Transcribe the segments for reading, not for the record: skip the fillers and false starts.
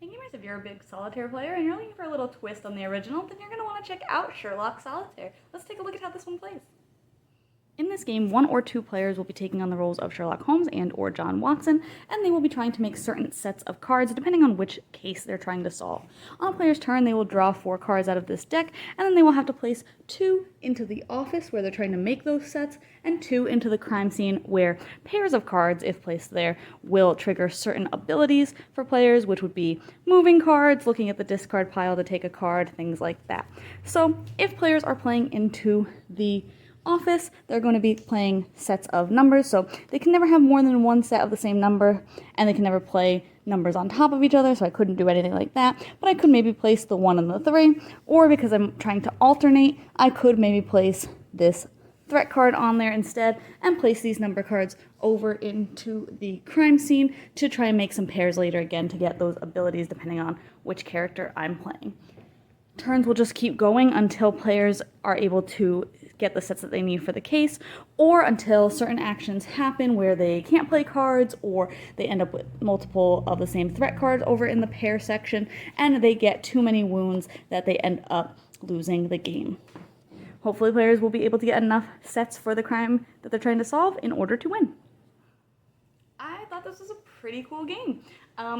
Hey gamers, if you're a big Solitaire player and you're looking for a little twist on the original, then you're going to want to check out Sherlock Solitaire. Let's take a look at how this one plays. In this game, one or two players will be taking on the roles of Sherlock Holmes and or John Watson, and they will be trying to make certain sets of cards depending on which case they're trying to solve. On a player's turn, they will draw 4 cards out of this deck, and then they will have to place 2 into the office where they're trying to make those sets, and 2 into the crime scene where pairs of cards, if placed there, will trigger certain abilities for players, which would be moving cards, looking at the discard pile to take a card, things like that. So if players are playing into the office, they're going to be playing sets of numbers, so they can never have more than one set of the same number, and they can never play numbers on top of each other, so I couldn't do anything like that, but I could maybe place the 1 and the 3, or because I'm trying to alternate, I could maybe place this threat card on there instead, and place these number cards over into the crime scene to try and make some pairs later again to get those abilities depending on which character I'm playing. Turns will just keep going until players are able to get the sets that they need for the case, or until certain actions happen where they can't play cards, or they end up with multiple of the same threat cards over in the pair section, and they get too many wounds that they end up losing the game. Hopefully players will be able to get enough sets for the crime that they're trying to solve in order to win. I thought this was a pretty cool game.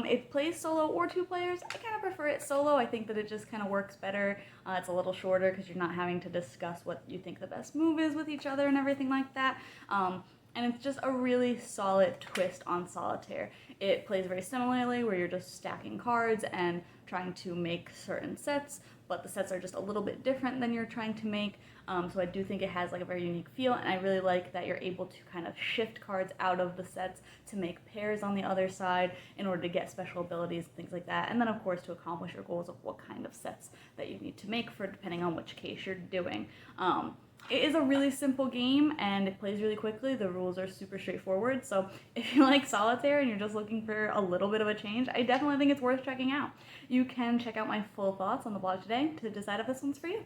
It plays solo or 2 players. I kind of prefer it solo. I think that it just kind of works better. It's a little shorter because you're not having to discuss what you think the best move is with each other and everything like that. And it's just a really solid twist on Solitaire. It plays very similarly where you're just stacking cards and trying to make certain sets, but the sets are just a little bit different than you're trying to make. So I do think it has like a very unique feel, and I really like that you're able to kind of shift cards out of the sets to make pairs on the other side in order to get special abilities and things like that, and then of course to accomplish your goals of what kind of sets that you need to make for depending on which case you're doing. It is a really simple game and it plays really quickly. The rules are super straightforward, so if you like Solitaire and you're just looking for a little bit of a change, I definitely think it's worth checking out. You can check out my full thoughts on the blog today to decide if this one's for you.